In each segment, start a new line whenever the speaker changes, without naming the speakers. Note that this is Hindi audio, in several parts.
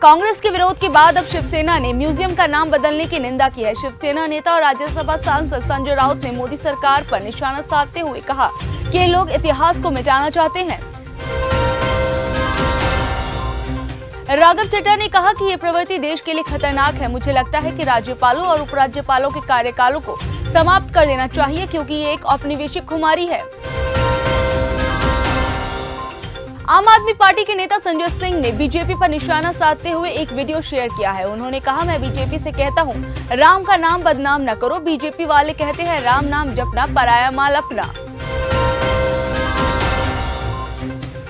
कांग्रेस के विरोध के बाद अब शिवसेना ने म्यूजियम का नाम बदलने की निंदा की है। शिवसेना नेता और राज्यसभा सांसद संजय राउत ने मोदी सरकार पर निशाना साधते हुए कहा कि ये लोग इतिहास को मिटाना चाहते हैं। राघव चड्ढा ने कहा कि ये प्रवृत्ति देश के लिए खतरनाक है। मुझे लगता है कि राज्यपालों और उपराज्यपालों के कार्यकालों को समाप्त कर देना चाहिए क्योंकि ये एक औपनिवेशिक खुमारी है। आम आदमी पार्टी के नेता संजय सिंह ने बीजेपी पर निशाना साधते हुए एक वीडियो शेयर किया है। उन्होंने कहा, मैं बीजेपी से कहता हूं, राम का नाम बदनाम न करो। बीजेपी वाले कहते हैं राम नाम जपना, पराया माल अपना।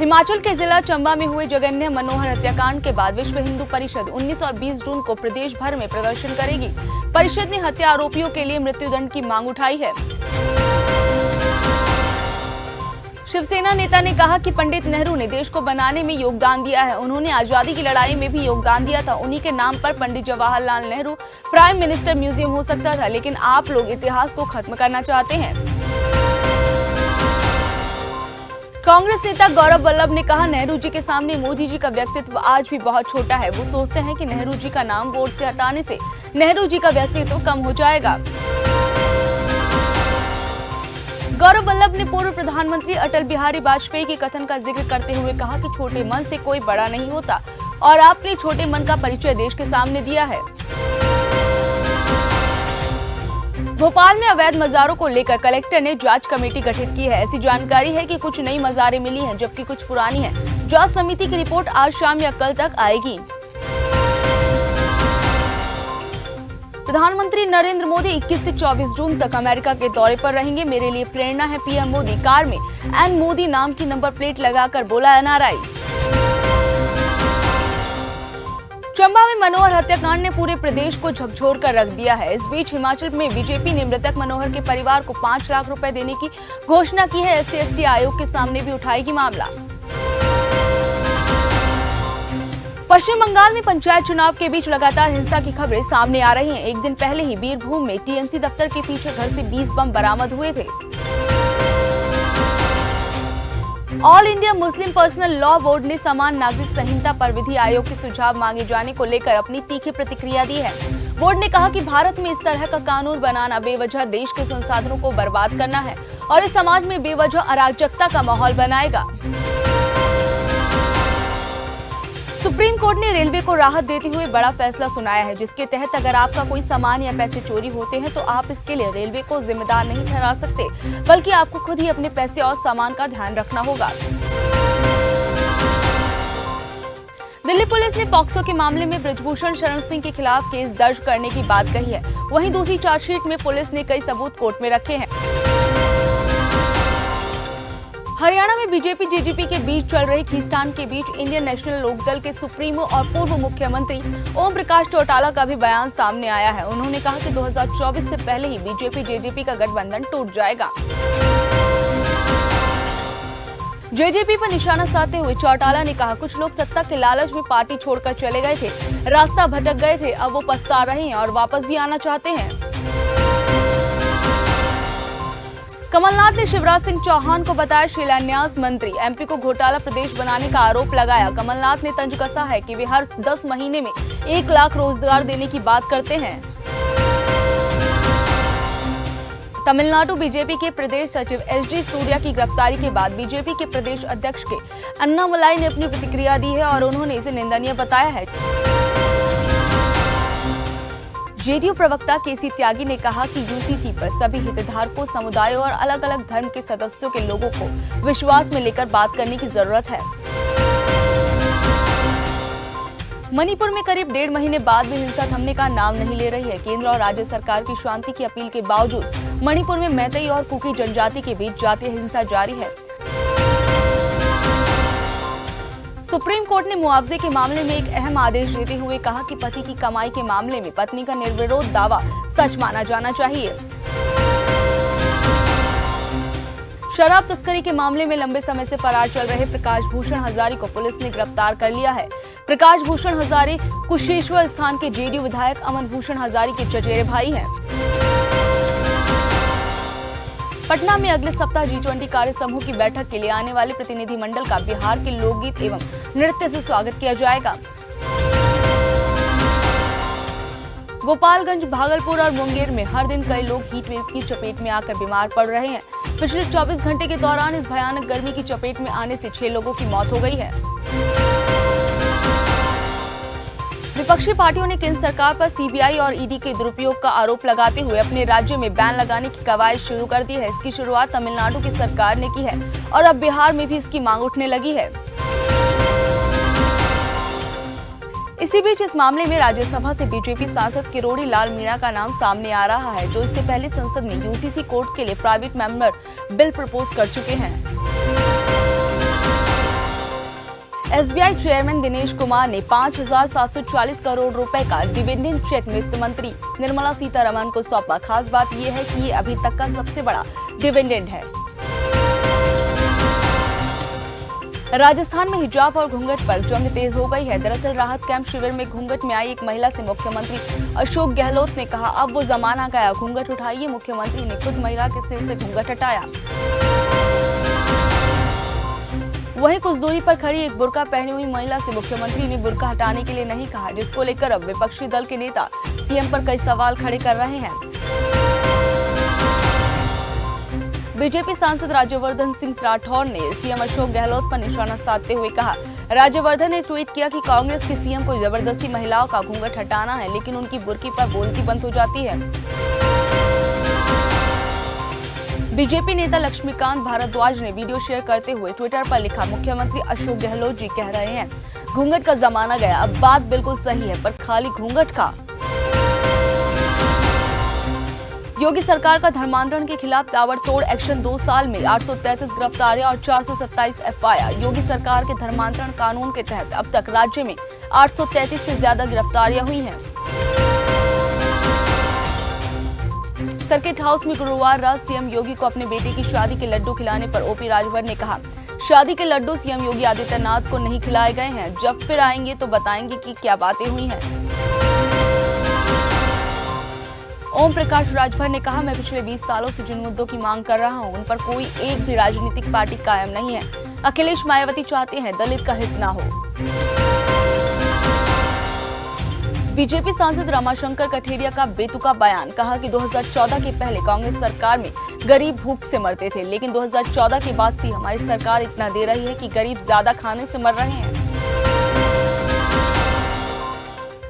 हिमाचल के जिला चंबा में हुए जघन्य मनोहर हत्याकांड के बाद विश्व हिंदू परिषद 19 और 20 जून को प्रदेश भर में प्रदर्शन करेगी। परिषद ने हत्या आरोपियों के लिए मृत्युदंड की मांग उठाई है। शिवसेना नेता ने कहा कि पंडित नेहरू ने देश को बनाने में योगदान दिया है। उन्होंने आजादी की लड़ाई में भी योगदान दिया था। उन्हीं के नाम पर Pandit Jawaharlal Nehru prime minister museum हो सकता था, लेकिन आप लोग इतिहास को खत्म करना चाहते हैं। कांग्रेस नेता गौरव वल्लभ ने कहा, नेहरू जी के सामने मोदी जी का व्यक्तित्व आज भी बहुत छोटा है। वो सोचते हैं कि नेहरू जी का नाम बोर्ड से हटाने से नेहरू जी का व्यक्तित्व कम हो जाएगा। गौरव वल्लभ ने पूर्व प्रधानमंत्री अटल बिहारी वाजपेयी के कथन का जिक्र करते हुए कहा कि छोटे मन से कोई बड़ा नहीं होता और आपने छोटे मन का परिचय देश के सामने दिया है। भोपाल में अवैध मज़ारों को लेकर कलेक्टर ने जांच कमेटी गठित की है। ऐसी जानकारी है कि कुछ नई मज़ारें मिली हैं जबकि कुछ पुरानी हैं। जांच समिति की रिपोर्ट आज शाम या कल तक आएगी। प्रधानमंत्री नरेंद्र मोदी 21 से 24 जून तक अमेरिका के दौरे पर रहेंगे। मेरे लिए प्रेरणा है पीएम मोदी। कार में एन मोदी नाम की नंबर प्लेट लगाकर बोला एनआरआई। चंबा में मनोहर हत्याकांड ने पूरे प्रदेश को झकझोर कर रख दिया है। इस बीच हिमाचल में बीजेपी ने मृतक मनोहर के परिवार को 5 लाख रुपए देने की घोषणा की है। SC/ST आयोग के सामने भी उठाएगी मामला। पश्चिम बंगाल में पंचायत चुनाव के बीच लगातार हिंसा की खबरें सामने आ रही हैं। एक दिन पहले ही बीरभूम में टीएमसी दफ्तर के पीछे घर से 20 बम बरामद हुए थे। All India Muslim personal law board ने समान नागरिक संहिता पर विधि आयोग के सुझाव मांगे जाने को लेकर अपनी तीखी प्रतिक्रिया दी है। बोर्ड ने कहा कि भारत में इस तरह का कानून बनाना बेवजह देश के संसाधनों को बर्बाद करना है और इस समाज में बेवजह अराजकता का माहौल बनाएगा। सुप्रीम कोर्ट ने रेलवे को राहत देते हुए बड़ा फैसला सुनाया है, जिसके तहत अगर आपका कोई सामान या पैसे चोरी होते हैं तो आप इसके लिए रेलवे को जिम्मेदार नहीं ठहरा सकते, बल्कि आपको खुद ही अपने पैसे और सामान का ध्यान रखना होगा। दिल्ली पुलिस ने पॉक्सो के मामले में ब्रजभूषण शरण सिंह के खिलाफ केस दर्ज करने की बात कही है। वहीं दूसरी चार्जशीट में पुलिस ने कई सबूत कोर्ट में रखे हैं। हरियाणा में बीजेपी जेजेपी के बीच चल रही खींचतान के बीच इंडियन नेशनल लोकदल के सुप्रीमो और पूर्व मुख्यमंत्री ओम प्रकाश चौटाला का भी बयान सामने आया है। उन्होंने कहा कि 2024 से पहले ही बीजेपी जेजेपी का गठबंधन टूट जाएगा। जेजेपी पर निशाना साधते हुए चौटाला ने कहा, कुछ लोग सत्ता के लालच में पार्टी छोड़कर चले गए थे, रास्ता भटक गए थे, अब वो पछता रहे हैं और वापस भी आना चाहते हैं। कमलनाथ ने शिवराज सिंह चौहान को बताया शिलान्यास मंत्री। एमपी को घोटाला प्रदेश बनाने का आरोप लगाया। कमलनाथ ने तंज कसा है कि वे हर 10 महीने में 1 लाख रोजगार देने की बात करते हैं। तमिलनाडु बीजेपी के प्रदेश सचिव SD सूर्या की गिरफ्तारी के बाद बीजेपी के प्रदेश अध्यक्ष के अन्नामलाई ने अपनी प्रतिक्रिया दी है और उन्होंने इसे निंदनीय बताया है। जेडीयू प्रवक्ता केसी त्यागी ने कहा कि यूसीसी पर सभी हितधारकों, समुदायों और अलग अलग धर्म के सदस्यों के लोगों को विश्वास में लेकर बात करने की जरूरत है। मणिपुर में करीब 1.5 महीने बाद भी हिंसा थमने का नाम नहीं ले रही है। केंद्र और राज्य सरकार की शांति की अपील के बावजूद मणिपुर में मैतेई और कुकी जनजाति के बीच जातीय हिंसा जारी है। सुप्रीम कोर्ट ने मुआवजे के मामले में एक अहम आदेश देते हुए कहा कि पति की कमाई के मामले में पत्नी का निर्विरोध दावा सच माना जाना चाहिए। शराब तस्करी के मामले में लंबे समय से फरार चल रहे प्रकाश भूषण हजारी को पुलिस ने गिरफ्तार कर लिया है। प्रकाश भूषण हजारी कुशेश्वर स्थान के जेडीयू विधायक अमन भूषण हजारी के चचेरे भाई हैं। पटना में अगले सप्ताह G20 कार्य समूह की बैठक के लिए आने वाले प्रतिनिधिमंडल का बिहार के लोकगीत एवं नृत्य से स्वागत किया जाएगा। गोपालगंज, भागलपुर और मुंगेर में हर दिन कई लोग हीट वेव की चपेट में आकर बीमार पड़ रहे हैं। पिछले 24 घंटे के दौरान इस भयानक गर्मी की चपेट में आने से 6 लोगों की मौत हो गई है। विपक्षी पार्टियों ने केंद्र सरकार पर सीबीआई और ईडी के दुरुपयोग का आरोप लगाते हुए अपने राज्य में बैन लगाने की कवायद शुरू कर दी है। इसकी शुरुआत तमिलनाडु की सरकार ने की है और अब बिहार में भी इसकी मांग उठने लगी है। इसी बीच इस मामले में राज्यसभा से बीजेपी सांसद किरोड़ी लाल मीणा का नाम सामने आ रहा है, जो इससे पहले संसद में यूसीसी कोर्ट के लिए प्राइवेट मेंबर बिल प्रपोज कर चुके हैं। एसबीआई चेयरमैन दिनेश कुमार ने 5,740 करोड़ रुपए का डिविडेंड चेक वित्त मंत्री निर्मला सीतारमण को सौंपा। खास बात यह है कि ये अभी तक का सबसे बड़ा डिविडेंड है। राजस्थान में हिजाब और घूंघट पर जंग तेज हो गई है। दरअसल राहत कैंप शिविर में घूंघट में आई एक महिला से मुख्यमंत्री अशोक गहलोत ने कहा, अब वो जमाना गया, घूंघट उठाइए। मुख्यमंत्री ने खुद महिला के सिर से घूंघट हटाया। वहीं कुछ दूरी पर खड़ी एक बुर्का पहनी हुई महिला से मुख्यमंत्री ने बुर्का हटाने के लिए नहीं कहा, जिसको लेकर अब विपक्षी दल के नेता सीएम पर कई सवाल खड़े कर रहे हैं। बीजेपी सांसद राज्यवर्धन सिंह राठौर ने सीएम अशोक गहलोत पर निशाना साधते हुए कहा। राज्यवर्धन ने ट्वीट किया कि कांग्रेस के सीएम को जबरदस्ती महिलाओं का घूंघट हटाना है, लेकिन उनकी बुर्की पर बोलती बंद हो जाती है। बीजेपी नेता लक्ष्मीकांत भारद्वाज ने वीडियो शेयर करते हुए ट्विटर पर लिखा, मुख्यमंत्री अशोक गहलोत जी कह रहे हैं घूंघट का जमाना गया। अब बात बिल्कुल सही है, पर खाली घूंघट का। योगी सरकार का धर्मांतरण के खिलाफ ताबड़तोड़ एक्शन। 2 साल में 833 गिरफ्तारियां और 427 एफआईआर। योगी सरकार के धर्मांतरण कानून के तहत अब तक राज्य में 833 से ज्यादा गिरफ्तारियां हुई हैं। सर्किट हाउस में गुरुवार रात सीएम योगी को अपने बेटे की शादी के लड्डू खिलाने पर ओपी राजभर ने कहा, शादी के लड्डू सीएम योगी आदित्यनाथ को नहीं खिलाए गए हैं। जब फिर आएंगे तो बताएंगे कि क्या बातें हुई हैं। ओम प्रकाश राजभर ने कहा, मैं पिछले 20 सालों से जिन मुद्दों की मांग कर रहा हूं, उन पर कोई एक भी राजनीतिक पार्टी कायम नहीं है। अखिलेश मायावती चाहते हैं दलित का हित ना हो। बीजेपी सांसद रमाशंकर कठेरिया का बेतुका बयान। कहा कि 2014 के पहले कांग्रेस सरकार में गरीब भूख से मरते थे, लेकिन 2014 के बाद से हमारी सरकार इतना दे रही है कि गरीब ज्यादा खाने से मर रहे हैं।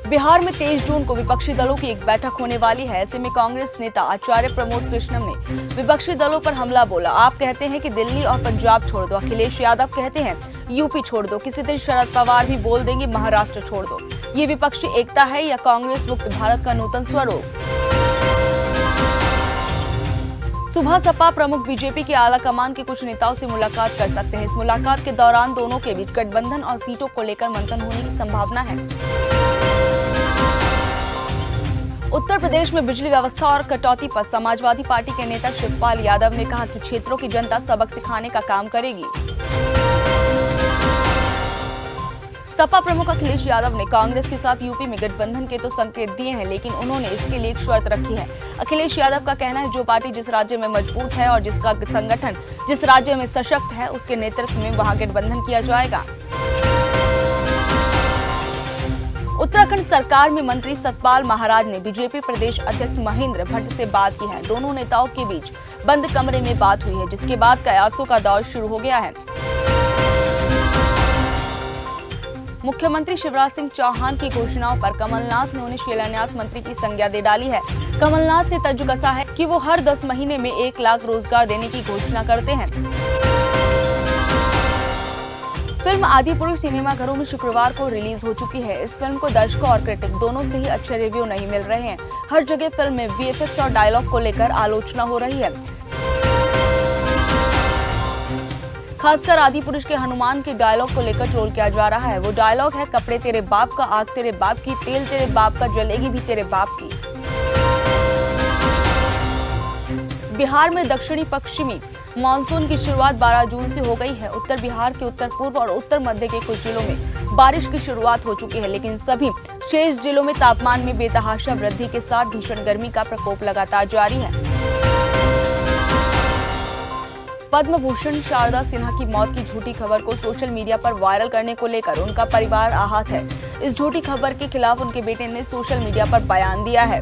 बिहार में 23 जून को विपक्षी दलों की एक बैठक होने वाली है। ऐसे में कांग्रेस नेता आचार्य प्रमोद कृष्णम ने विपक्षी दलों पर हमला बोला। आप कहते हैं कि दिल्ली और पंजाब छोड़ दो, अखिलेश यादव कहते हैं यूपी छोड़ दो, किसी दिन शरद पवार भी बोल देंगे महाराष्ट्र छोड़ दो। ये विपक्षी एकता है या कांग्रेस मुक्त भारत का नूतन स्वरूप? सुबह सपा प्रमुख बीजेपी के आला कमान के कुछ नेताओं से मुलाकात कर सकते हैं। इस मुलाकात के दौरान दोनों के बीच गठबंधन और सीटों को लेकर मंथन होने की संभावना है। उत्तर प्रदेश में बिजली व्यवस्था और कटौती पर समाजवादी पार्टी के नेता शिवपाल यादव ने कहा कि क्षेत्रों की जनता सबक सिखाने का काम करेगी। सपा प्रमुख अखिलेश यादव ने कांग्रेस के साथ यूपी में गठबंधन के तो संकेत दिए हैं, लेकिन उन्होंने इसके लिए एक शर्त रखी है। अखिलेश यादव का कहना है, जो पार्टी जिस राज्य में मजबूत है और जिसका संगठन जिस राज्य में सशक्त है, उसके नेतृत्व में वहां गठबंधन किया जाएगा। उत्तराखंड सरकार में मंत्री सतपाल महाराज ने बीजेपी प्रदेश अध्यक्ष महेंद्र भट्ट से बात की है। दोनों नेताओं के बीच बंद कमरे में बात हुई है, जिसके बाद कयासों का दौर शुरू हो गया है। मुख्यमंत्री शिवराज सिंह चौहान की घोषणाओं पर कमलनाथ ने उन्हें शिलान्यास मंत्री की संज्ञा दे डाली है। कमलनाथ ने तर्ज कसा है कि वो हर 10 महीने में 1 लाख रोजगार देने की घोषणा करते हैं। फिल्म आदिपुरुष सिनेमाघरों में शुक्रवार को रिलीज हो चुकी है। इस फिल्म को दर्शकों और क्रिटिक दोनों से ही अच्छे रिव्यू नहीं मिल रहे हैं। हर जगह फिल्म में वीएफएक्स और डायलॉग को लेकर आलोचना हो रही है। खासकर आदिपुरुष के हनुमान के डायलॉग को लेकर ट्रोल किया जा रहा है। वो डायलॉग है, कपड़े तेरे बाप का, आग तेरे बाप की, तेल तेरे बाप का, जलेगी भी तेरे बाप की। बिहार में दक्षिणी पश्चिमी मानसून की शुरुआत 12 जून से हो गई है। उत्तर बिहार के उत्तर पूर्व और उत्तर मध्य के कुछ जिलों में बारिश की शुरुआत हो चुकी है, लेकिन सभी शेष जिलों में तापमान में बेतहाशा वृद्धि के साथ भीषण गर्मी का प्रकोप लगातार जारी है। पद्म भूषण शारदा सिन्हा की मौत की झूठी खबर को सोशल मीडिया पर वायरल करने को लेकर उनका परिवार आहत है। इस झूठी खबर के खिलाफ उनके बेटे ने सोशल मीडिया पर बयान दिया है।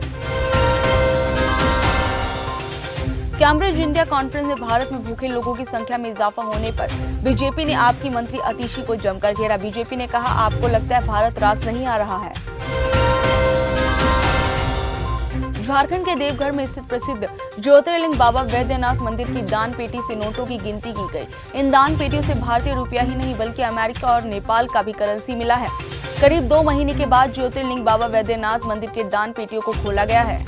कैम्ब्रिज इंडिया कॉन्फ्रेंस में भारत में भूखे लोगों की संख्या में इजाफा होने पर बीजेपी ने आपकी मंत्री अतिशी को जमकर घेरा। बीजेपी ने कहा, आपको लगता है भारत रास नहीं आ रहा है। झारखंड के देवघर में स्थित प्रसिद्ध ज्योतिर्लिंग बाबा वैद्यनाथ मंदिर की दान पेटी से नोटों की गिनती की गई। इन दान पेटियों से भारतीय रुपया ही नहीं बल्कि अमेरिका और नेपाल का भी करेंसी मिला है। करीब 2 महीने के बाद ज्योतिर्लिंग बाबा वैद्यनाथ मंदिर के दान पेटियों को खोला गया है।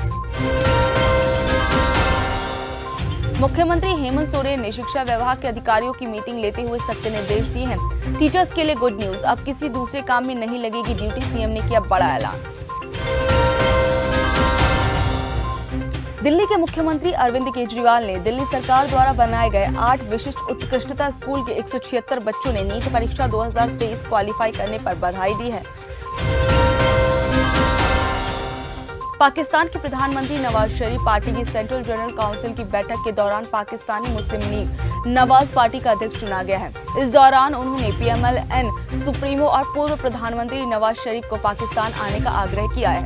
मुख्यमंत्री हेमंत सोरेन ने शिक्षा विभाग के अधिकारियों की मीटिंग लेते हुए सख्त निर्देश दिए हैं। टीचर्स के लिए गुड न्यूज, अब किसी दूसरे काम में नहीं लगेगी ड्यूटी। सीएम ने किया बड़ा ऐलान। दिल्ली के मुख्यमंत्री अरविंद केजरीवाल ने दिल्ली सरकार द्वारा बनाए गए 8 विशिष्ट उत्कृष्टता स्कूल के 176 बच्चों ने नीट परीक्षा 2023 क्वालिफाई करने पर बधाई दी है। पाकिस्तान के प्रधानमंत्री नवाज शरीफ पार्टी की सेंट्रल जनरल काउंसिल की बैठक के दौरान पाकिस्तानी मुस्लिम लीग नवाज पार्टी का अध्यक्ष चुना गया है। इस दौरान उन्होंने पीएमएल-एन सुप्रीमो और पूर्व प्रधानमंत्री नवाज शरीफ को पाकिस्तान आने का आग्रह किया है।